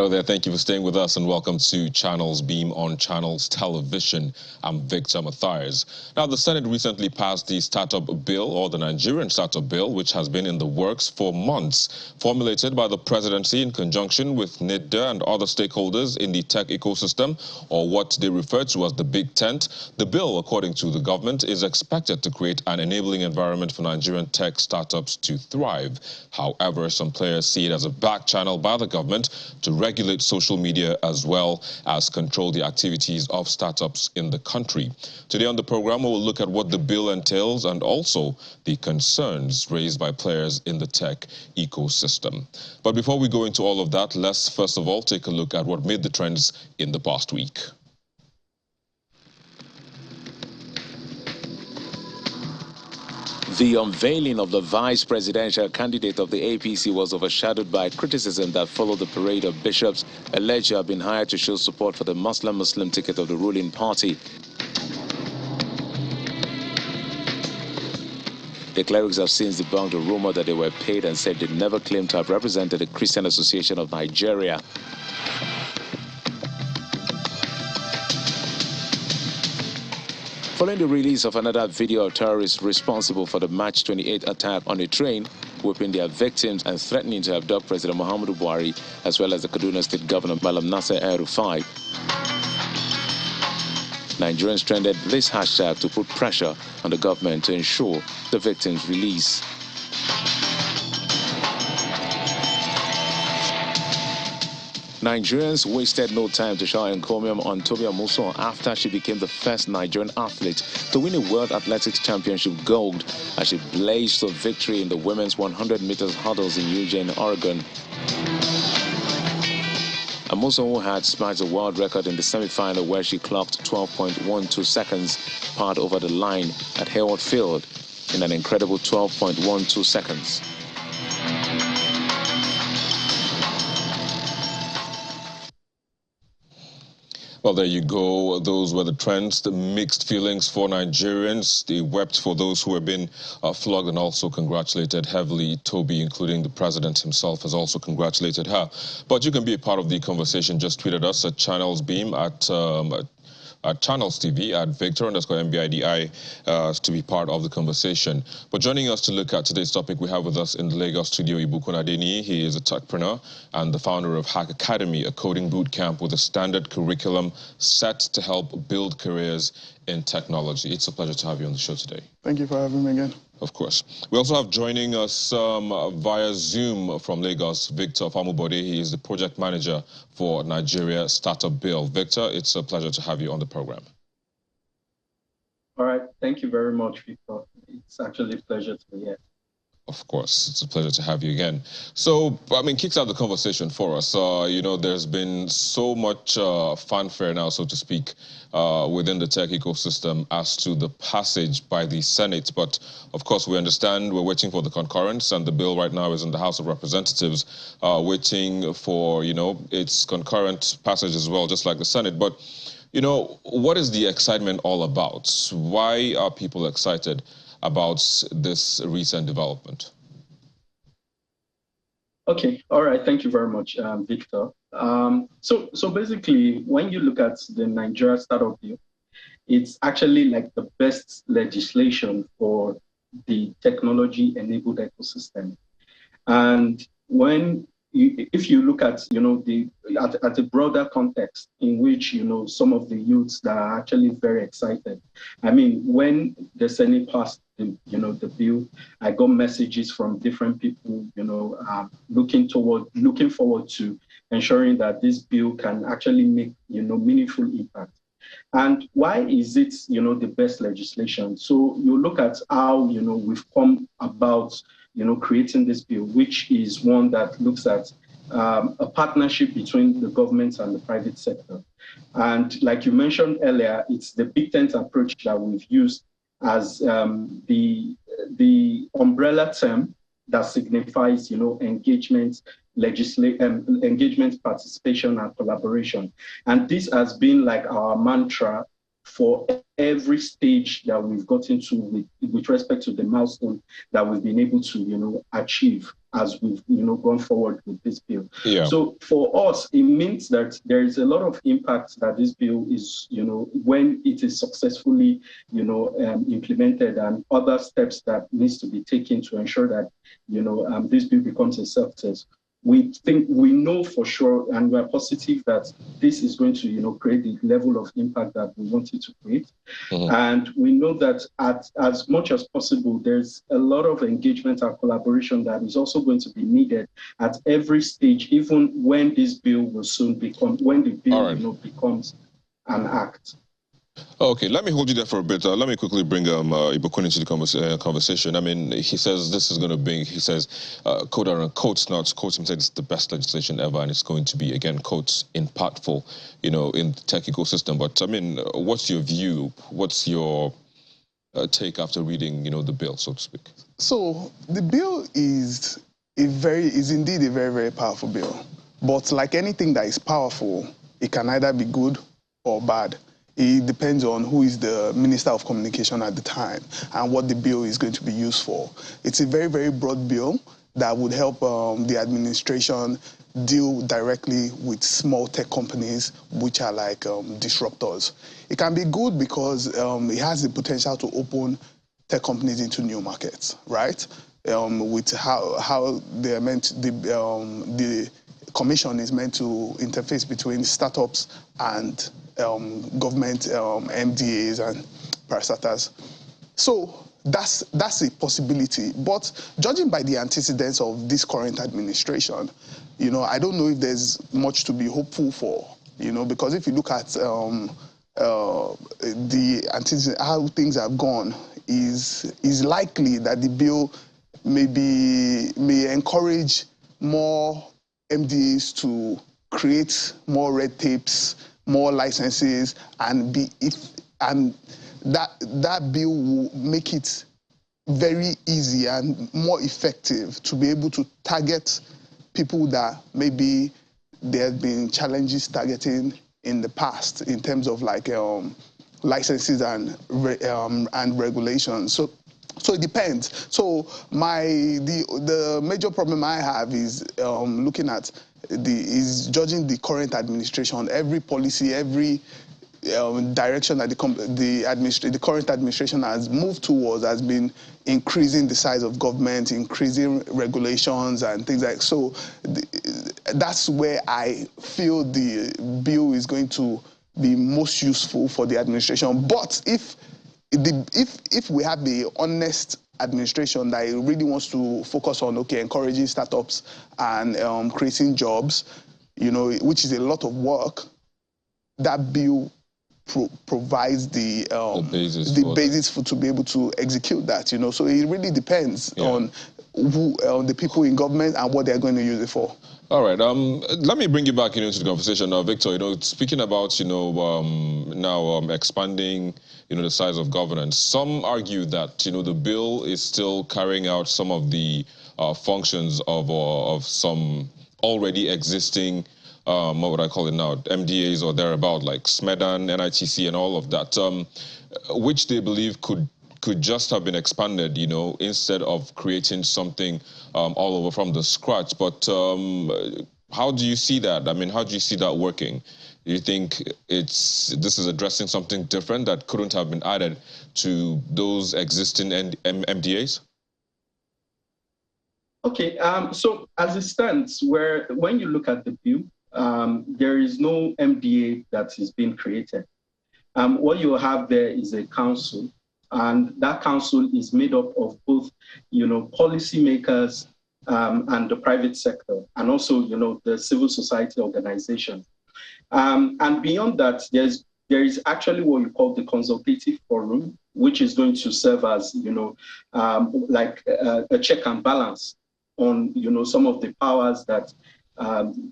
Hello there, thank you for staying with us and welcome to Channels Beam on Channels Television. I'm Victor Matthias. Now, the Senate recently passed the Startup Bill, or the Nigerian Startup Bill, which has been in the works for months. Formulated by the presidency in conjunction with NIDA and other stakeholders in the tech ecosystem, or what they refer to as the Big Tent, the bill, according to the government, is expected to create an enabling environment for Nigerian tech startups to thrive. However, some players see it as a back channel by the government to regulate social media as well as control the activities of startups in the country. Today on the program, we will look at what the bill entails and also the concerns raised by players in the tech ecosystem. But before we go into all of that, let's first of all take a look at what made the trends in the past week. The unveiling of the vice presidential candidate of the APC was overshadowed by criticism that followed the parade of bishops alleged to have been hired to show support for the Muslim ticket of the ruling party. The clerics have since debunked the rumor that they were paid and said they never claimed to have represented the Christian Association of Nigeria. Following the release of another video of terrorists responsible for the March 28 attack on a train, whipping their victims and threatening to abduct President Muhammadu Buhari, as well as the Kaduna State Governor Malam Nasser El-Rufai, Nigerians trended this hashtag to put pressure on the government to ensure the victims' release. Nigerians wasted no time to shower encomium on Tobi Amusan after she became the first Nigerian athlete to win a World Athletics Championship gold as she blazed to victory in the women's 100 meters hurdles in Eugene, Oregon. Amusan, who had smashed the world record in the semi-final where she clocked 12.12 seconds, parred over the line at Hayward Field in an incredible 12.12 seconds. Well, there you go. Those were the trends, the mixed feelings for Nigerians. They wept for those who have been flogged and also congratulated heavily. Tobi, including the president himself, has also congratulated her. But you can be a part of the conversation. Just tweet at us at Channels Beam, at Channels TV, at Victor_MBIDI to be part of the conversation. But joining us to look at today's topic, we have with us in the Lagos studio Ibukun Adeniyi. He is a techpreneur and the founder of Hack Academy, a coding boot camp with a standard curriculum set to help build careers in technology. It's a pleasure to have you on the show today. Thank you for having me again. Of course. We also have joining us via Zoom from Lagos, Victor Famubode. He is the project manager for Nigeria Startup Bill. Victor, it's a pleasure to have you on the program. All right. Thank you very much, Victor. It's actually a pleasure to be here. Of course, it's a pleasure to have you again. So, I mean, kicks out the conversation for us. You know, there's been so much fanfare now, so to speak, within the tech ecosystem as to the passage by the Senate. But, of course, we understand we're waiting for the concurrence, and the bill right now is in the House of Representatives, waiting for, you know, its concurrent passage as well, just like the Senate. But, you know, what is the excitement all about? Why are people excited about this recent development? Okay, all right, thank you very much, Victor. So basically, when you look at the Nigeria Startup Bill, it's actually like the best legislation for the technology-enabled ecosystem. And if you look at, you know, at a broader context in which, you know, some of the youths that are actually very excited. I mean, when the Senate passed the bill, I got messages from different people, you know, looking forward to ensuring that this bill can actually make, you know, meaningful impact. And why is it, you know, the best legislation? So you look at how, you know, we've come about, you know, creating this bill, which is one that looks at a partnership between the government and the private sector. And like you mentioned earlier, it's the Big Tent approach that we've used as the umbrella term that signifies, you know, engagement, engagement, participation, and collaboration. And this has been like our mantra for every stage that we've gotten to with respect to the milestone that we've been able to, achieve as we've, gone forward with this bill. Yeah. So for us, it means that there is a lot of impact that this bill is, when it is successfully, implemented, and other steps that needs to be taken to ensure that, this bill becomes a success. We know for sure, and we're positive that this is going to, create the level of impact that we want it to create. Mm-hmm. And we know that as much as possible, there's a lot of engagement and collaboration that is also going to be needed at every stage, even when this bill will soon become, when the bill, becomes an act. Okay, let me hold you there for a bit. Let me quickly bring Ibukun into the conversation. I mean, he says this is going to bring, he says, quote him said it's the best legislation ever, and it's going to be, again, quotes, impactful, in the tech ecosystem. But, I mean, what's your view? What's your take after reading, the bill, so to speak? So the bill is indeed a very, very powerful bill. But like anything that is powerful, it can either be good or bad. It depends on who is the Minister of Communication at the time and what the bill is going to be used for. It's a very, very broad bill that would help the administration deal directly with small tech companies, which are like disruptors. It can be good because it has the potential to open tech companies into new markets, right? With how they're meant, the commission is meant to interface between startups and government MDAs and parastatals. So that's a possibility. But judging by the antecedents of this current administration, I don't know if there's much to be hopeful for, because if you look at the antecedents, how things have gone, is likely that the bill may encourage more MDAs to create more red tapes, more licenses, and that bill will make it very easy and more effective to be able to target people that maybe there have been challenges targeting in the past in terms of like licenses and regulations. So it depends. So the major problem I have is looking at judging the current administration. Every policy, every direction that the current administration has moved towards has been increasing the size of government, increasing regulations and things like so. That's where I feel the bill is going to be most useful for the administration. But if we have the honest administration that really wants to focus on encouraging startups and creating jobs, which is a lot of work, that bill provides the basis to be able to execute that. So it really depends on the people in government and what they're going to use it for. All right. Let me bring you back into the conversation now, Victor. Speaking about now expanding the size of governance. Some argue that the bill is still carrying out some of the functions of some already existing what would I call it now, MDAs or thereabout, like SMEDAN, NITC, and all of that, which they believe could just have been expanded, instead of creating something all over from the scratch. But how do you see that? I mean, how do you see that working? Do you think this is addressing something different that couldn't have been added to those existing MDAs? Okay, so as it stands, when you look at the bill, there is no MDA that is being created. What you have there is a council, and that council is made up of both, policymakers and the private sector, and also, the civil society organizations. And beyond that, there is actually what you call the consultative forum, which is going to serve as, like a check and balance on, some of the powers that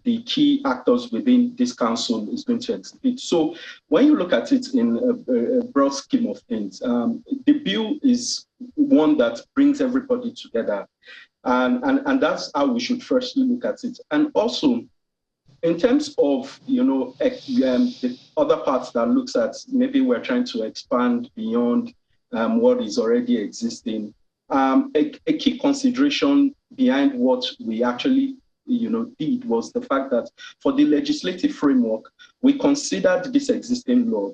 the key actors within this council is going to exhibit. So when you look at it in a broad scheme of things, the bill is one that brings everybody together. And that's how we should firstly look at it. And also, in terms of, the other parts that looks at maybe we're trying to expand beyond what is already existing, a key consideration behind what we actually did was the fact that for the legislative framework, we considered this existing law,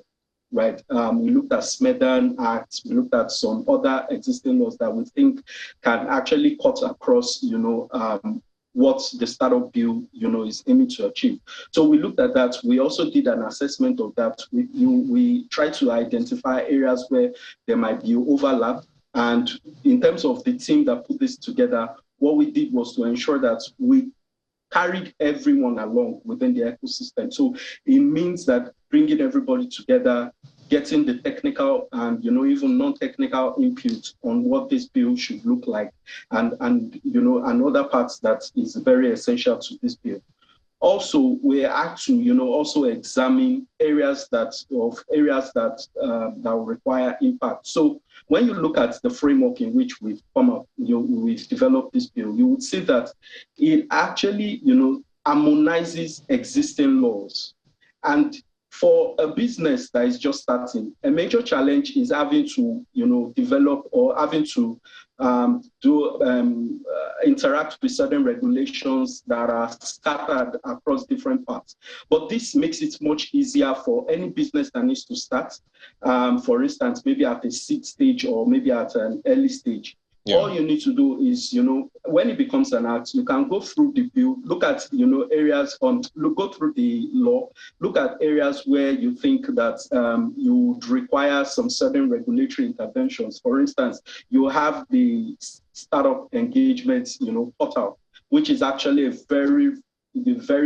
right? We looked at Smedan Act, we looked at some other existing laws that we think can actually cut across, what the startup bill, is aiming to achieve. So we looked at that. We also did an assessment of that. We tried to identify areas where there might be overlap. And in terms of the team that put this together, what we did was to ensure that we carried everyone along within the ecosystem. So it means that bringing everybody together, getting the technical and even non-technical input on what this bill should look like, and other parts that is very essential to this bill. Also, we had to also examine areas that will require impact. So when you look at the framework in which we've come up, we've developed this bill, you would see that it actually harmonizes existing laws. And for a business that is just starting, a major challenge is having to, develop or having to interact with certain regulations that are scattered across different parts. But this makes it much easier for any business that needs to start. For instance, maybe at a seed stage or maybe at an early stage. Yeah. All you need to do is, when it becomes an act, you can go through the bill, look at, areas go through the law, look at areas where you think that you would require some certain regulatory interventions. For instance, you have the startup engagement, portal, which is actually a very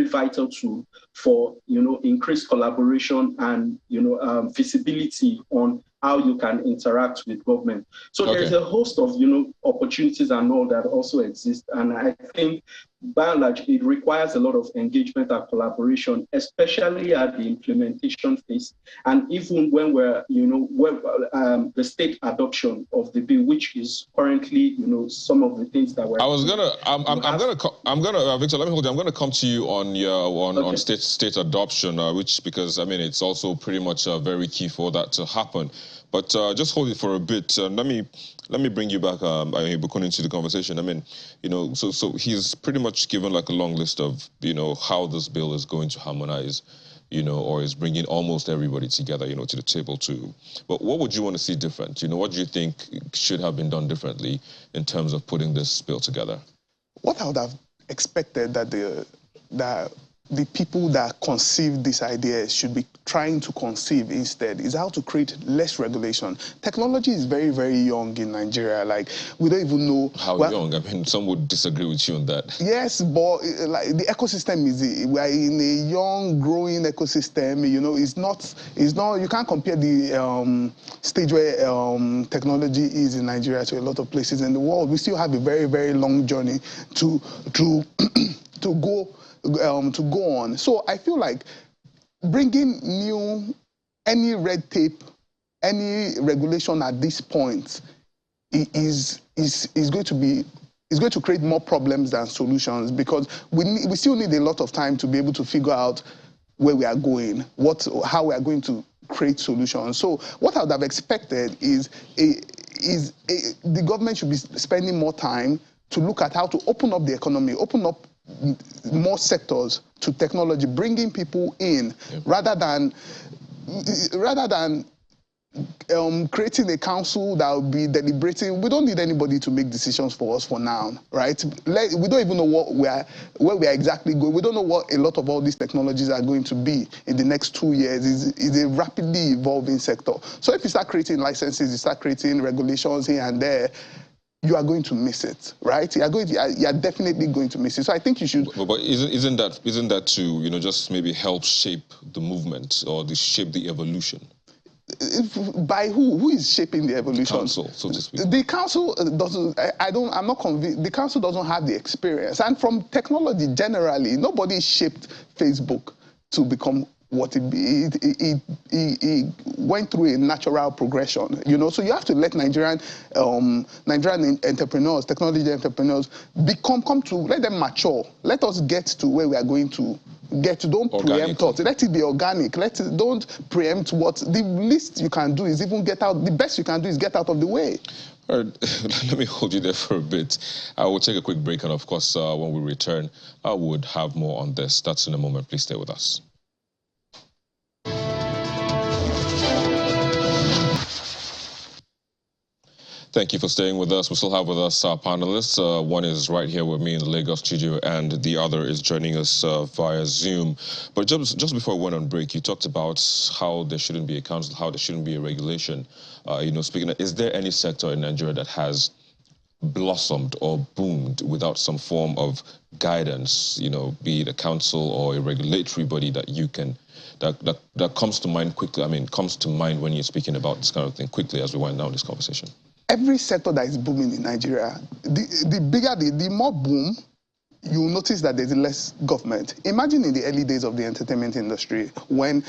vital tool for, increased collaboration and, visibility on how you can interact with government. So There's a host of, opportunities and all that also exist. And I think by and large, it requires a lot of engagement and collaboration, especially at the implementation phase. And even when we're, the state adoption of the bill, which is currently, some of the things that we're. Victor, let me hold you. I'm going to come to you on on state adoption, which, because I mean, it's also pretty much very key for that to happen. But just hold it for a bit. Let me bring you back, Ibukun, into the conversation. I mean, so he's pretty much given like a long list of, how this bill is going to harmonize, or is bringing almost everybody together, to the table too. But what would you want to see different? What do you think should have been done differently in terms of putting this bill together? What I would have expected that the people that conceive this idea should be trying to conceive instead is how to create less regulation. Technology is very, very young in Nigeria. Like, we don't even know how young. I mean, some would disagree with you on that. Yes, but like the ecosystem we are in a young, growing ecosystem. It's not. You can't compare the stage where technology is in Nigeria to a lot of places in the world. We still have a very, very long journey to go on. So I feel like bringing any red tape, any regulation at this point is going to create more problems than solutions, because we still need a lot of time to be able to figure out where we are going, how we are going to create solutions. So what I would have expected is the government should be spending more time to look at how to open up the economy, open up more sectors to technology, bringing people in, rather than creating a council that will be deliberating. We don't need anybody to make decisions for us for now, right? We don't even know where we are exactly going. We don't know what a lot of all these technologies are going to be in the next 2 years. It's a rapidly evolving sector. So if you start creating licenses, you start creating regulations here and there, you are going to miss it, right? You are definitely going to miss it. So I think you should. But isn't that to just maybe help shape the movement or shape the evolution? By who? Who is shaping the evolution? The council, so to speak. The council doesn't. I'm not convinced. The council doesn't have the experience, and from technology generally, nobody shaped Facebook to become what it went through a natural progression, So you have to let Nigerian entrepreneurs, technology entrepreneurs, let them mature. Let us get to where we are going to don't preempt us. Let it be organic. Don't preempt what the least you can do is even get out. The best you can do is get out of the way. All right, let me hold you there for a bit. I will take a quick break, and of course, when we return, I would have more on this. That's in a moment. Please stay with us. Thank you for staying with us. We still have with us our panelists. One is right here with me in the Lagos studio, and the other is joining us via Zoom. But just before we went on break, you talked about how there shouldn't be a council, how there shouldn't be a regulation. Speaking of, is there any sector in Nigeria that has blossomed or boomed without some form of guidance, be it a council or a regulatory body that you can, that comes to mind quickly? I mean, comes to mind when you're speaking about this kind of thing quickly as we wind down this conversation. Every sector that is booming in Nigeria, the more boom, you'll notice that there's less government. Imagine in the early days of the entertainment industry when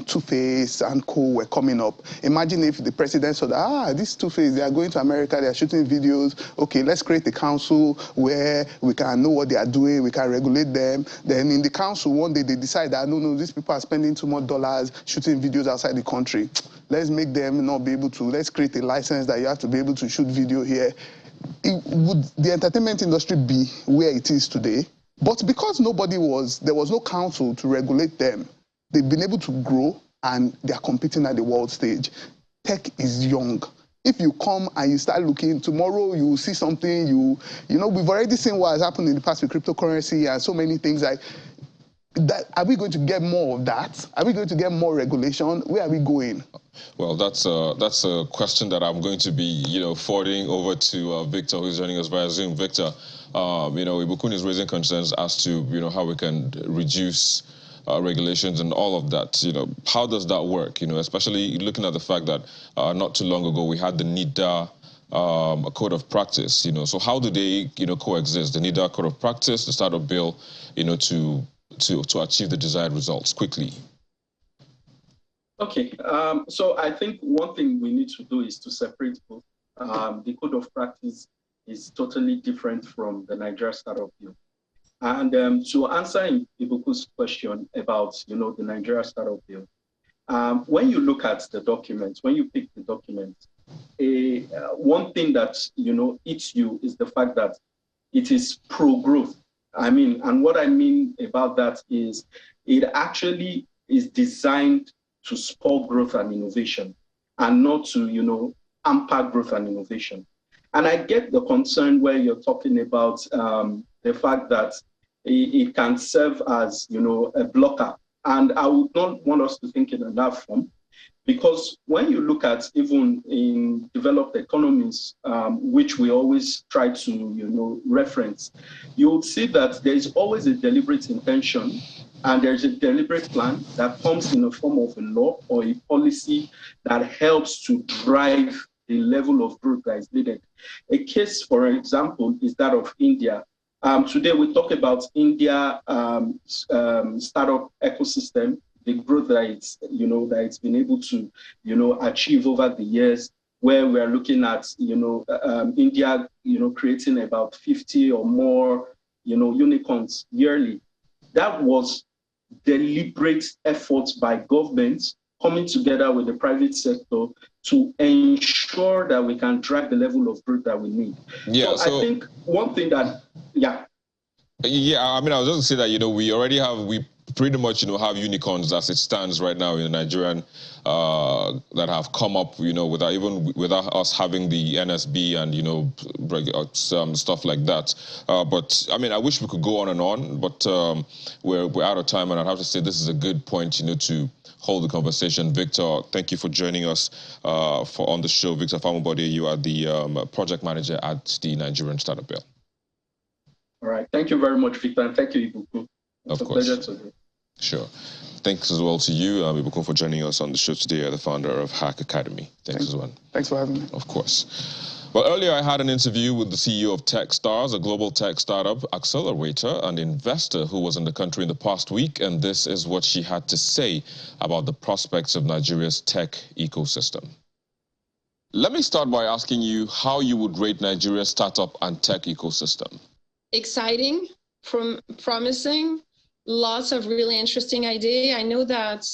Two-Face and co were coming up. Imagine if the president said, this Two-Face, they are going to America, they are shooting videos. Okay, let's create a council where we can know what they are doing, we can regulate them. Then in the council, one day they decide that, no, these people are spending too much dollars shooting videos outside the country. Let's make them not be able to, let's create a license that you have to be able to shoot video here. Would the entertainment industry be where it is today? But because there was no council to regulate them, they've been able to grow and they are competing at the world stage. Tech is young. If you come and you start looking, tomorrow you will see something, we've already seen what has happened in the past with cryptocurrency and so many things like that. Are we going to get more of that? Are we going to get more regulation? Where are we going? Well, that's a question that I'm going to be, forwarding over to Victor, who's joining us via Zoom. Victor, Ibukun is raising concerns as to, how we can reduce regulations and all of that. How does that work? Especially looking at the fact that not too long ago we had the NIDA code of practice. So how do they, coexist? The NIDA code of practice, the startup bill, to achieve the desired results quickly. Okay, so I think one thing we need to do is to separate both. The code of practice is totally different from the Nigeria Startup Bill. And to answer Ibuku's question about, the Nigeria Startup Bill, when you look at the document, when you pick the document, one thing that, hits you is the fact that it is pro-growth. And what I mean about that is it actually is designed to spur growth and innovation and not to, hamper growth and innovation. And I get the concern where you're talking about the fact that it can serve as, a blocker. And I would not want us to think in that form, because when you look at even in developed economies, which we always try to, reference, you will see that there is always a deliberate intention and there's a deliberate plan that comes in the form of a law or a policy that helps to drive the level of growth that is needed. A case, for example, is that of India. Today we talk about India startup ecosystem, the growth that it's been able to, achieve over the years, where we are looking at, India, creating about 50 or more, unicorns yearly. That was deliberate efforts by governments coming together with the private sector to ensure that we can drive the level of growth that we need. So I think one thing that, I was just going to say that, we pretty much, have unicorns as it stands right now in Nigerian that have come up, without us having the NSB and, stuff like that. But, I wish we could go on and on, but we're out of time, and I'd have to say this is a good point, to hold the conversation. Victor, thank you for joining us on the show. Victor Famobode, you are the project manager at the Nigerian Startup Bill. All right. Thank you very much, Victor, and thank you, Ibuku. It's a pleasure to be. Sure. Thanks as well to you, Ibukun, for joining us on the show today. You're the founder of Hack Academy. Thanks as well. Thanks for having me. Of course. Well, earlier I had an interview with the CEO of Techstars, a global tech startup accelerator and investor who was in the country in the past week, and this is what she had to say about the prospects of Nigeria's tech ecosystem. Let me start by asking you how you would rate Nigeria's startup and tech ecosystem. Exciting, promising, Lots of really interesting ideas. I know that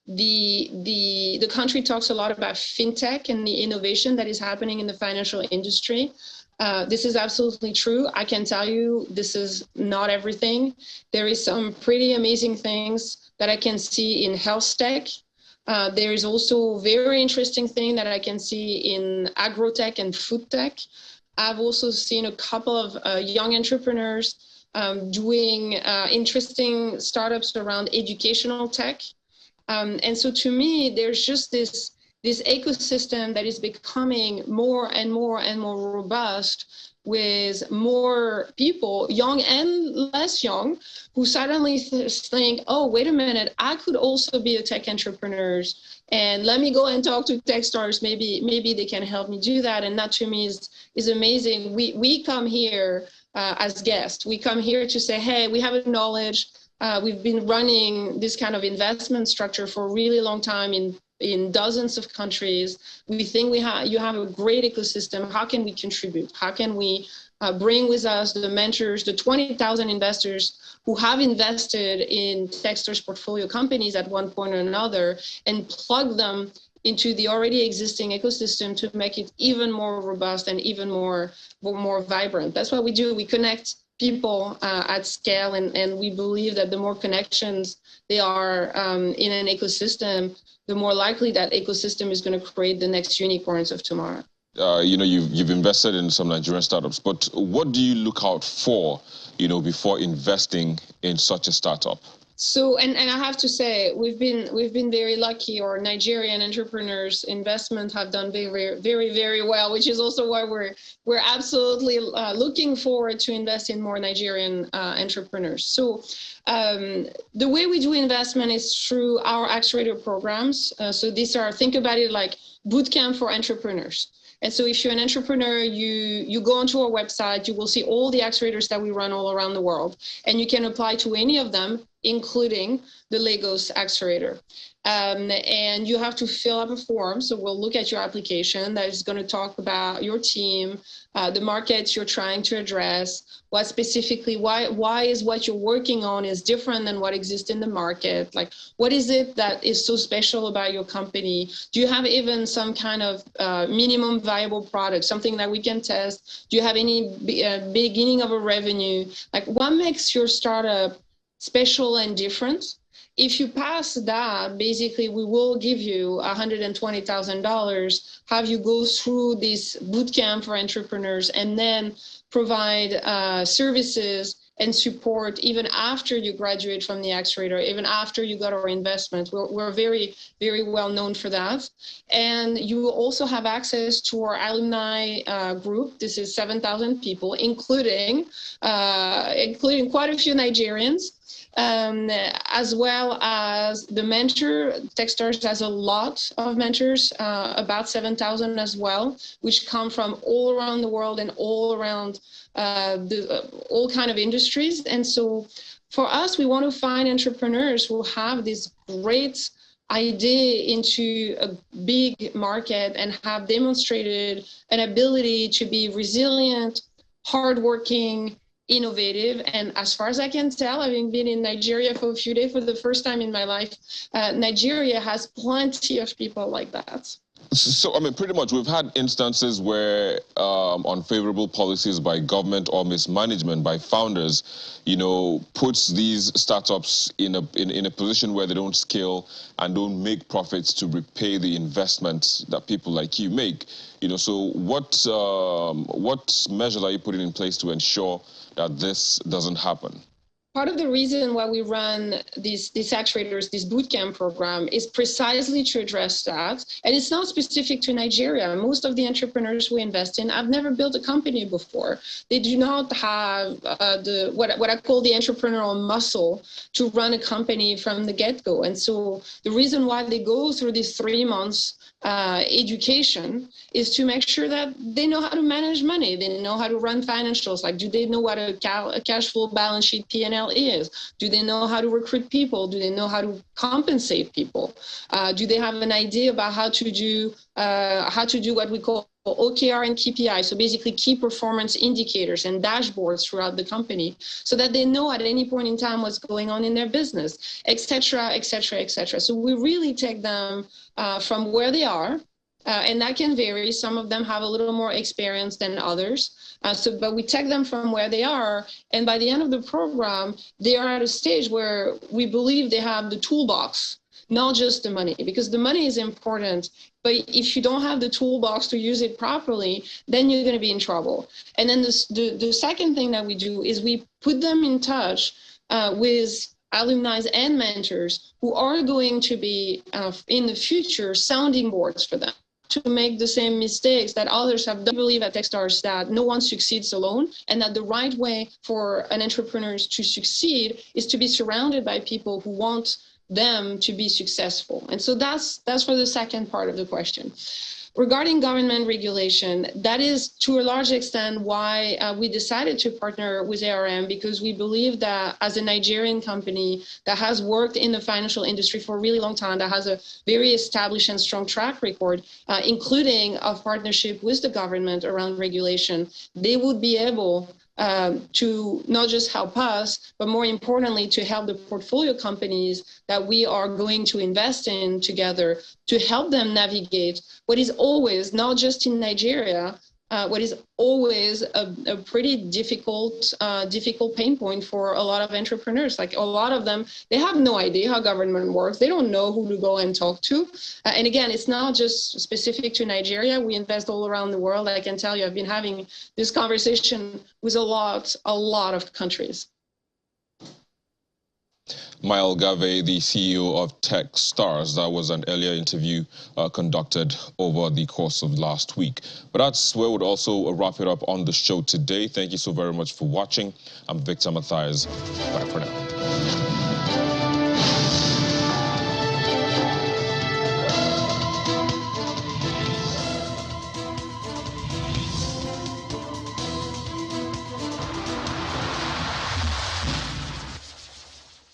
the country talks a lot about fintech and the innovation that is happening in the financial industry. This is absolutely true. I can tell you this is not everything. There is some pretty amazing things that I can see in health tech. There is also a very interesting thing that I can see in agrotech and food tech. I've also seen a couple of young entrepreneurs doing interesting startups around educational tech. And so to me, there's just this ecosystem that is becoming more and more and more robust, with more people, young and less young, who suddenly think, oh, wait a minute, I could also be a tech entrepreneur, and let me go and talk to Techstars. Maybe they can help me do that. And that to me is amazing. We come here as guests. We come here to say, hey, we have a knowledge. We've been running this kind of investment structure for a really long time in dozens of countries. We think you have a great ecosystem. How can we contribute? How can we bring with us the mentors, the 20,000 investors who have invested in Techstars portfolio companies at one point or another, and plug them into the already existing ecosystem to make it even more robust and even more vibrant. That's what we do. We connect people at scale, and we believe that the more connections they are in an ecosystem, the more likely that ecosystem is going to create the next unicorns of tomorrow. You've invested in some Nigerian startups, but what do you look out for, before investing in such a startup? So, and I have to say, we've been very lucky. Our Nigerian entrepreneurs' investment have done very, very, very well, which is also why we're absolutely looking forward to invest in more Nigerian entrepreneurs. So, the way we do investment is through our accelerator programs. So these are, think about it like bootcamp for entrepreneurs. And so if you're an entrepreneur, you go onto our website, you will see all the accelerators that we run all around the world, and you can apply to any of them, including the Lagos accelerator. And you have to fill up a form. So we'll look at your application that is going to talk about your team, the markets you're trying to address, what specifically, why is what you're working on is different than what exists in the market? Like, what is it that is so special about your company? Do you have even some kind of minimum viable product, something that we can test? Do you have any beginning of a revenue? Like, what makes your startup special and different? If you pass that, basically, we will give you $120,000, have you go through this bootcamp for entrepreneurs, and then provide services and support even after you graduate from the accelerator, even after you got our investment. We're very, very well known for that. And you will also have access to our alumni group. This is 7,000 people, including quite a few Nigerians. As well as the mentor. Techstars has a lot of mentors, about 7,000 as well, which come from all around the world and all around all kind of industries. And so for us, we want to find entrepreneurs who have this great idea into a big market and have demonstrated an ability to be resilient, hardworking, innovative. And as far as I can tell, having been in Nigeria for a few days for the first time in my life, Nigeria has plenty of people like that. So, I mean, pretty much we've had instances where unfavorable policies by government or mismanagement by founders, puts these startups in a position where they don't scale and don't make profits to repay the investment that people like you make. So what measures are you putting in place to ensure that this doesn't happen? Part of the reason why we run these accelerators, this bootcamp program, is precisely to address that. And it's not specific to Nigeria. Most of the entrepreneurs we invest in have never built a company before. They do not have what I call the entrepreneurial muscle to run a company from the get-go. And so the reason why they go through these 3 months education is to make sure that they know how to manage money. They know how to run financials. Like, do they know what a cash flow balance sheet P&L is? Do they know how to recruit people? Do they know how to compensate people? Do they have an idea about how to do what we call OKR and KPI, so basically key performance indicators and dashboards throughout the company, so that they know at any point in time what's going on in their business, et cetera, et cetera, et cetera. So we really take them from where they are, and that can vary. Some of them have a little more experience than others. But we take them from where they are, and by the end of the program, they are at a stage where we believe they have the toolbox, not just the money, because the money is important. But if you don't have the toolbox to use it properly, then you're going to be in trouble. And then the second thing that we do is we put them in touch with alumni and mentors who are going to be in the future sounding boards for them, to make the same mistakes that others have done. I believe at Techstars that no one succeeds alone, and that the right way for an entrepreneur to succeed is to be surrounded by people who want them to be successful. And so that's for the second part of the question. Regarding government regulation, that is to a large extent why we decided to partner with ARM, because we believe that as a Nigerian company that has worked in the financial industry for a really long time, that has a very established and strong track record, including of partnership with the government around regulation, they would be able to not just help us, but more importantly, to help the portfolio companies that we are going to invest in together, to help them navigate what is always, not just in Nigeria, what is always a pretty difficult pain point for a lot of entrepreneurs. Like a lot of them, they have no idea how government works. They don't know who to go and talk to. And again, it's not just specific to Nigeria. We invest all around the world. I can tell you, I've been having this conversation with a lot of countries. Mael Gave, the CEO of Techstars. That was an earlier interview conducted over the course of last week. But that's where we'd also wrap it up on the show today. Thank you so very much for watching. I'm Victor Matthias. Bye for now.